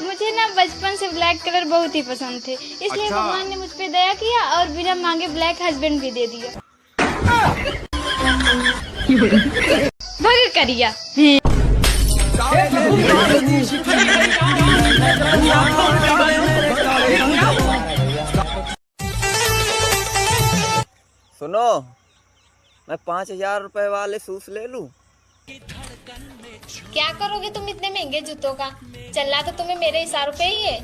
मुझे ना बचपन से ब्लैक कलर बहुत ही पसंद थे, इसलिए अच्छा। भगवान ने मुझ पे दया किया और बिना मांगे ब्लैक हस्बैंड भी दे दिया। भग करिया। सुनो, मैं 5,000 रुपए वाले शूज ले लूं? क्या करोगे तुम इतने महंगे जूतों का? चलना तो तुम्हें मेरे इशारों पे ही है।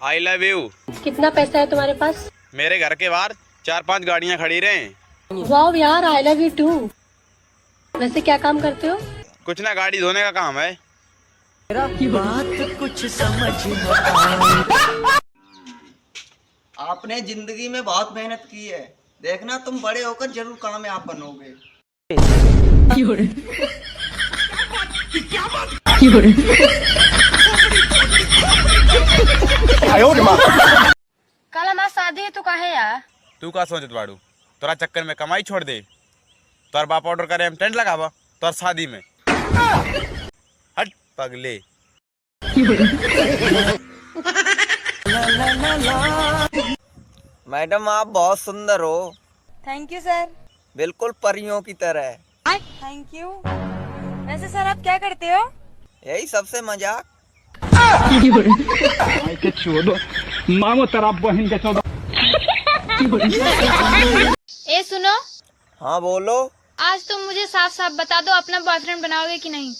I love you. कितना पैसा है तुम्हारे पास? मेरे घर के बाहर 4-5 गाड़ियां खड़ी रहे। वाओ यार, आई लव यू टू। वैसे क्या काम करते हो? कुछ ना, गाड़ी धोने का काम है। आपने जिंदगी में बहुत मेहनत की है, देखना तुम बड़े होकर जरूर कामयाब बनोगे। कल हमारा शादी है तो काहे यार? तू का सोचत बाड़ू? तोरा चक्कर में कमाई छोड़ दे। तोर बाप ऑर्डर करे हम टेंट लगावा तोर शादी में। हट पगले। मैडम आप बहुत सुंदर हो, थैंक यू सर। बिल्कुल परियों की तरह। Thank you. वैसे सर आप क्या करते हो? यही सबसे मजाक। ए सुनो, हाँ बोलो। आज तुम मुझे साफ साफ बता दो, अपना बॉयफ्रेंड बनाओगे कि नहीं?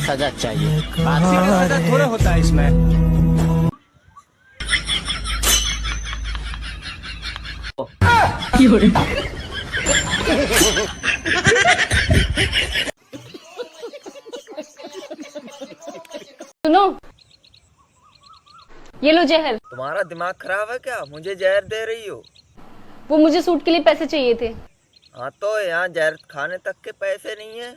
सजा चाहिए, फांसी का सजा थोड़ा होता है इसमें। सुनो, ये लो जहर। तुम्हारा दिमाग खराब है क्या? मुझे जहर दे रही हो? वो मुझे सूट के लिए पैसे चाहिए थे। हाँ तो यहाँ जहर खाने तक के पैसे नहीं है।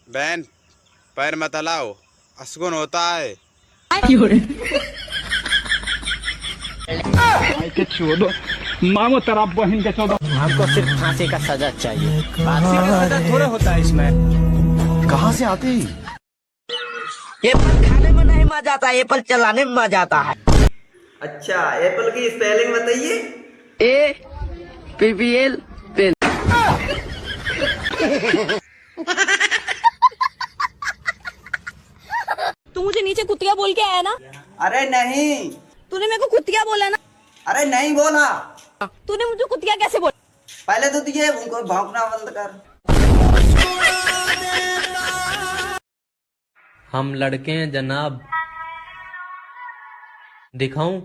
बहन पैर मत हलाओ, असगुन होता है। हमको सिर्फ फांसी का सजा चाहिए, फांसी का सजा थोड़ा होता है इसमें। कहाँ से आते ही? एप्पल खाने में नहीं मजा आता, एप्पल चलाने में मजा आता है। अच्छा, एप्पल की स्पेलिंग बताइए। APPL pen. तू मुझे नीचे कुतिया बोल के आया ना? अरे नहीं। तूने मेरे को कुतिया बोला ना? अरे नहीं बोला। तूने मुझे कुतिया कैसे बोला? पहले तो तुझे उनको भौंकना बंद कर। हम लड़के हैं जनाब, दिखाऊं?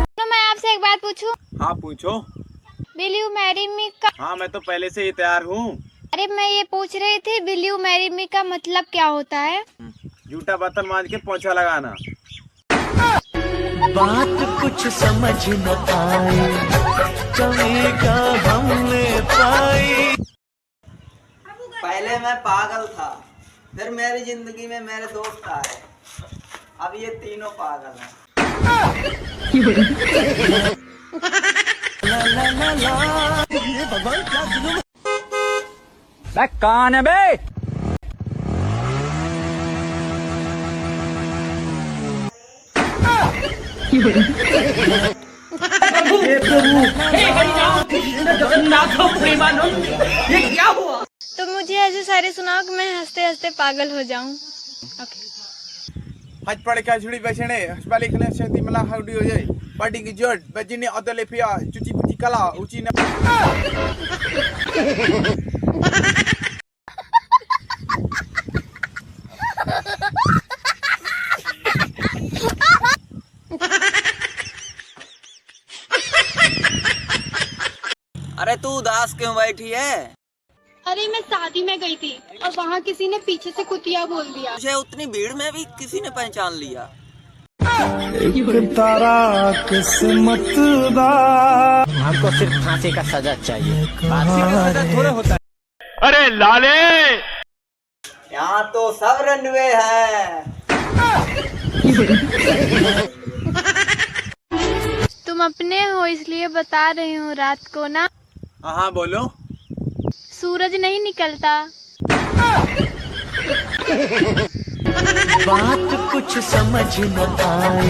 तो मैं आपसे एक बात पूछूं? हाँ पूछो। विल यू मैरी मी का? हाँ मैं तो पहले से ही तैयार हूँ। अरे मैं ये पूछ रही थी, विल यू मैरी मी का मतलब क्या होता है? जूठा बर्तन मांज के पोंछा लगाना। बात कुछ समझ न आए, कमी का हमने पाई। पहले मैं पागल था, फिर मेरी जिंदगी में मेरे दोस्त आए, अब ये तीनों पागल हैं। भगवान क्या जुलूम है। कौन है बे? तो मुझे ऐसे सारे सुनाओ कि मैं हंसते हंसते पागल हो जाऊं। हज पड़े क्या झुड़ी बैठने हस्पाले खने सेती मला हाउडी हो जाए पार्टी की जोड़ बजिने अदले पिया चुची पुची कला ऊंची न। अरे तू उदास क्यों बैठी है? अरे मैं शादी में गई थी और वहाँ किसी ने पीछे से कुतिया बोल दिया। मुझे उतनी भीड़ में भी किसी ने पहचान लिया। हमको सिर्फ फांसी का सजा चाहिए, फांसी का सजा थोड़ा होता है। यहाँ तो सब रनवे हैं। तुम अपने हो इसलिए बता रही हूँ, रात को ना हाँ बोलो। सूरज नहीं निकलता। बात कुछ समझ न आई,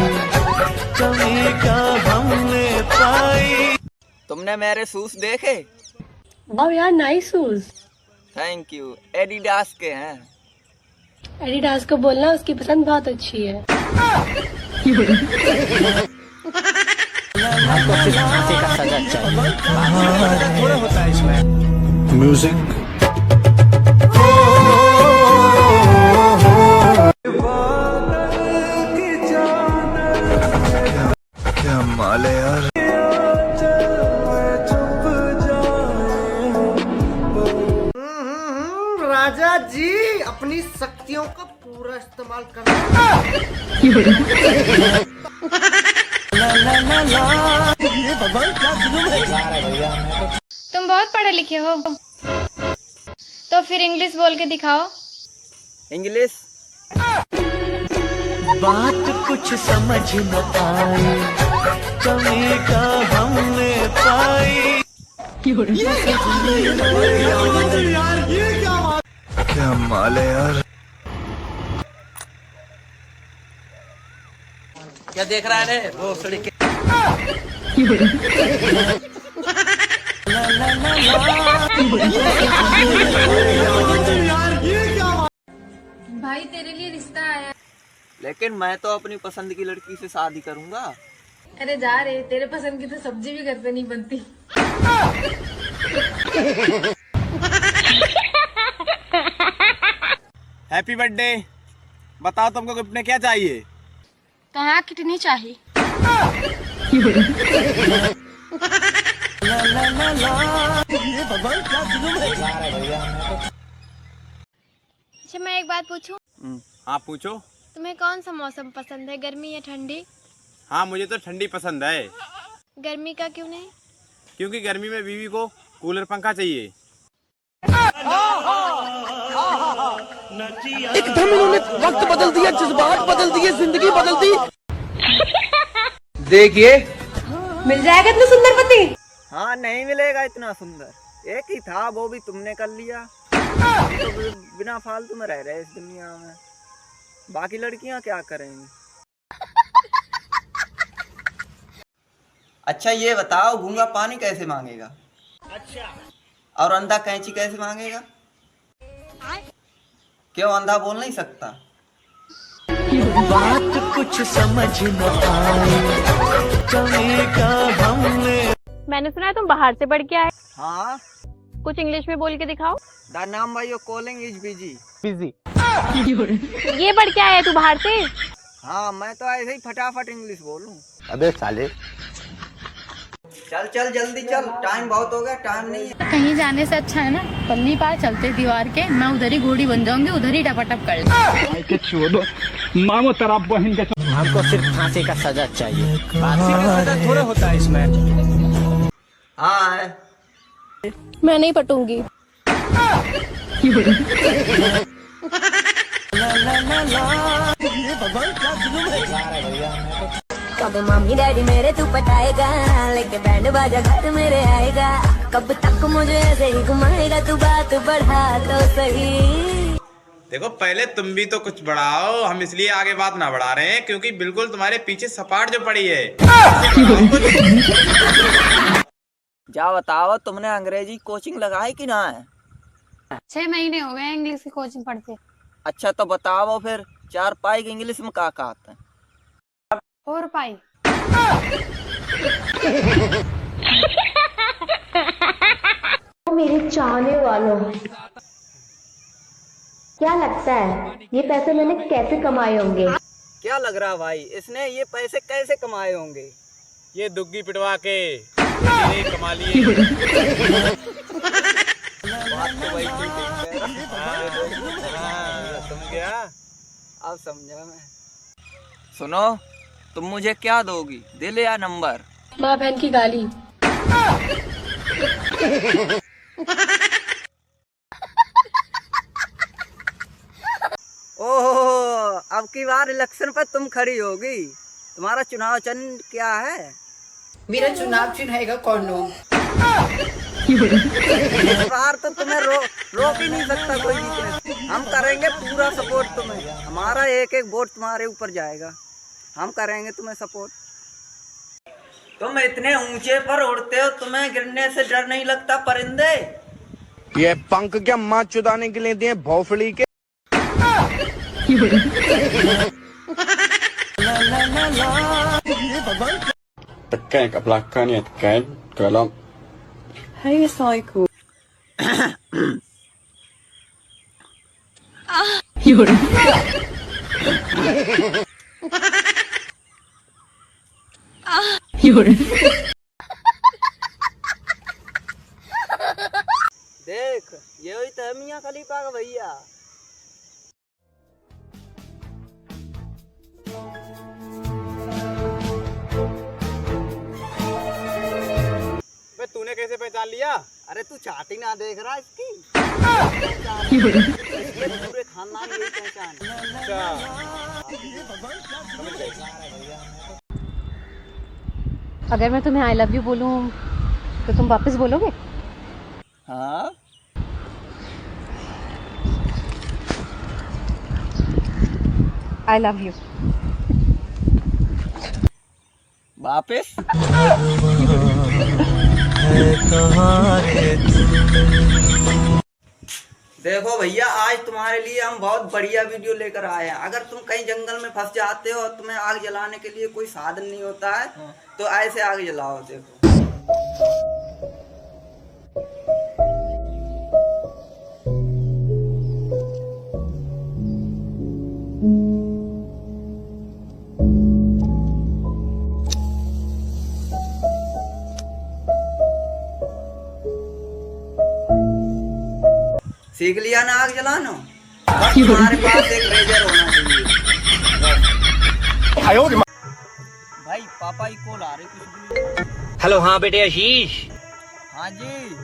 कमी का हमने पाई। तुमने मेरे शूज देखे? वाह यार, nice shoes. Thank you, Adidas के हैं। एडिडास को बोलना उसकी पसंद बहुत अच्छी है। हमको सिर्फ फांसी का सजा चाहिए, फांसी का सजा थोड़ा होता है इसमें। म्यूजिक क्या माल है यार। राजा जी अपनी शक्तियों का पूरा इस्तेमाल करना। तुम बहुत पढ़े लिखे हो, तो फिर इंग्लिश बोल के दिखाओ। इंग्लिश? बात कुछ समझ न आई, कमी का हमने पाई। क्या माल है यार। क्या देख रहा है रे वो सड़क? भाई तेरे लिए रिश्ता आया। लेकिन मैं तो अपनी पसंद की लड़की से शादी करूंगा। अरे जा रे, तेरे पसंद की तो सब्जी भी घर पे नहीं बनती। Happy birthday. बताओ तुमको गिफ्ट में क्या चाहिए? कहाँ कितनी चाहिए? अच्छा मैं एक बात पूछूं? हाँ पूछो। तुम्हें कौन सा मौसम पसंद है, गर्मी या ठंडी? हाँ मुझे तो ठंडी पसंद है। गर्मी का क्यों नहीं? क्योंकि गर्मी में बीवी को कूलर पंखा चाहिए। एकदम इन्होंने वक्त बदल दिया, जज्बात बदल दिए, जिंदगी बदल दी। देखिए मिल जाएगा इतना सुंदर पति? हाँ नहीं मिलेगा इतना सुंदर, एक ही था वो भी तुमने कर लिया। तो बिना फालतू में रह रहे इस दुनिया में, बाकी लड़कियां क्या करेंगी। अच्छा ये बताओ, गूंगा पानी कैसे मांगेगा? अच्छा। और अंधा कैंची कैसे मांगेगा? क्यों अंधा बोल नहीं सकता? बात कुछ समझ न आई, कमी का हमने। मैंने सुना है तुम बाहर से पढ़ के आए। हाँ। कुछ इंग्लिश में बोल के दिखाओ। The number you calling is busy. ये पढ़ के आया तू बाहर से? हाँ मैं तो ऐसे ही फटाफट इंग्लिश बोलूं। अबे साले। चल चल जल्दी चल, टाइम बहुत हो गया, टाइम नहीं है। कहीं जाने से अच्छा है ना पल्ली पार चलते दीवार के, मैं उधर ही घोड़ी बन जाऊंगी, उधर ही टपाटप कर छोड़ो मामो तेरा बहन के। हमको सिर्फ फांसी का सजा चाहिए, फांसी का सजा थोड़ा होता है इसमें। हाँ है। मैं नहीं पटूंगी। कब मम्मी डैडी मेरे तू पटाएगा, लेके बैंड बाजा घर मेरे आएगा। कब तक मुझे ऐसे ही घुमाएगा, तू बात बढ़ा तो सही। देखो पहले तुम भी तो कुछ बढ़ाओ, हम इसलिए आगे बात ना बढ़ा रहे हैं क्योंकि बिल्कुल तुम्हारे पीछे सपाट जो पड़ी है। जा बताओ, तुमने अंग्रेजी कोचिंग लगाई कि ना है? 6 महीने हो गए इंग्लिश की कोचिंग पढ़ते। अच्छा तो बताओ फिर, 4 पाई की इंग्लिश में क्या कहते हैं? 4 पाई। मेरे चाहने वालों, क्या लगता है ये पैसे मैंने कैसे कमाए होंगे? क्या लग रहा भाई, इसने ये पैसे कैसे कमाए होंगे? ये दुग्गी पिटवा के ये कमा लिए। बात तो वही अब समझा मैं। सुनो, तुम मुझे क्या दोगी, दिल या नंबर? माँ बहन की गाली। ओहो, अब की बार इलेक्शन पर तुम खड़ी होगी। तुम्हारा चुनाव चिन्ह क्या है? मेरा चुनाव चिन्ह है कॉन्डोम। इस बार तो तुम्हें रोक ही नहीं सकता कोई भी। हम करेंगे पूरा सपोर्ट तुम्हें। हमारा एक एक वोट तुम्हारे ऊपर जाएगा। हम करेंगे तुम्हें सपोर्ट। तुम इतने ऊंचे पर उड़ते हो, तुम्हें गिरने से डर नहीं लगता परिंदे? ये पंख क्या माँ चुदाने के लिए दिए भोसड़ी के? Tekan kat belakang ni, tekan. Kalau Hey psycho. देख, ये हुई तो मियां खलीफा का भैया। तूने कैसे पहचान लिया? अरे तू चाटी ना देख रहा इसकी? पूरे खानदान यही पहचान है। अगर मैं तुम्हें आई लव यू बोलूं तो तुम वापस बोलोगे? हाँ, आई लव यू। वापस? देखो भैया, आज तुम्हारे लिए हम बहुत बढ़िया वीडियो लेकर आए हैं। अगर तुम कहीं जंगल में फंस जाते हो और तुम्हें आग जलाने के लिए कोई साधन नहीं होता है, तो ऐसे आग जलाओ। देखो, सीख लिया ना आग जलाना? बस तुम्हारे पास एक रेजर होना चाहिए। भाई पापा ही कॉल आ रही कुछ। हेलो, हाँ बेटे आशीष। हाँ जी।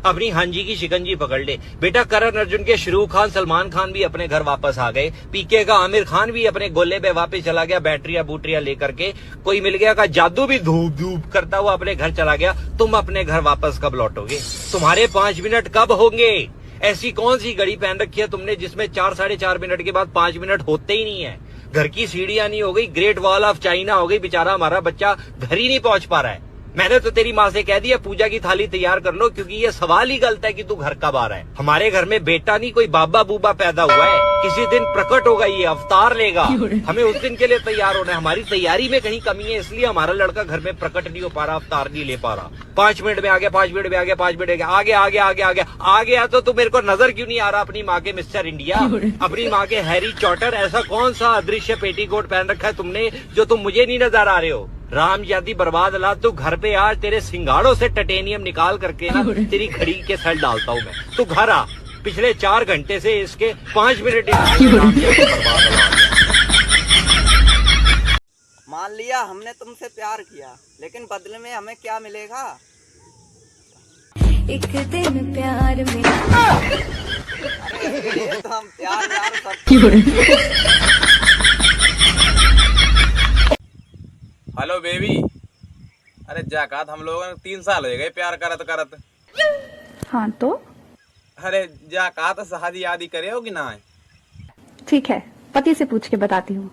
अपनी हांजी की शिकंजी पकड़ ले बेटा। करण अर्जुन के शाहरुख खान, सलमान खान भी अपने घर वापस आ गए। पीके का आमिर खान भी अपने गोले पे वापस चला गया बैटरिया बूटरिया लेकर के। कोई मिल गया का जादू भी धूप धूप करता हुआ अपने घर चला गया। तुम अपने घर वापस कब लौटोगे? तुम्हारे 5 मिनट कब होंगे? ऐसी कौन सी घड़ी पहन रखी है तुमने जिसमें 4 साढ़े 4 मिनट के बाद 5 मिनट होते ही नहीं है? घर की सीढ़ियां नहीं हो गई, ग्रेट वॉल ऑफ चाइना हो गई। बेचारा हमारा बच्चा घर ही नहीं पहुंच पा रहा है। मैंने तो तेरी माँ से कह दिया पूजा की थाली तैयार कर लो, क्योंकि ये सवाल ही गलत है कि तू घर कब आ रहा है। हमारे घर में बेटा नहीं कोई बाबा बूबा पैदा हुआ है। किसी दिन प्रकट होगा, ये अवतार लेगा। हमें उस दिन के लिए तैयार होना है। हमारी तैयारी में कहीं कमी है, इसलिए हमारा लड़का घर में प्रकट नहीं हो पा रहा, अवतार नहीं ले पा रहा। 5 मिनट में आ गया, 5 मिनट में आ गया, 5 मिनट आ गया, आ गया तो तू मेरे को नजर क्यों नहीं आ रहा अपनी माँ के मिस्टर इंडिया, अपनी माँ के हैरी चॉटर? ऐसा कौन सा अदृश्य पेटीकोट पहन रखा है तुमने जो तुम मुझे नहीं नजर आ रहे हो? राम जाति बर्बाद ला, तू घर पे आज तेरे सिंगाड़ों से टाइटेनियम निकाल करके ना तेरी घड़ी के सेल डालता हूँ मैं। तू घर आ। पिछले 4 घंटे से इसके 5 मिनट मान लिया हमने तुमसे प्यार किया, लेकिन बदले में हमें क्या मिलेगा? एक दिन प्यार में। अरे तो हम प्यार सब। Hello baby. अरे जाकात हम लोगों ने 3 साल हो गए प्यार करत करत। हाँ तो अरे जाकात शादी आदि करे हो कि ना? ठीक है, पति से पूछ के बताती हूँ।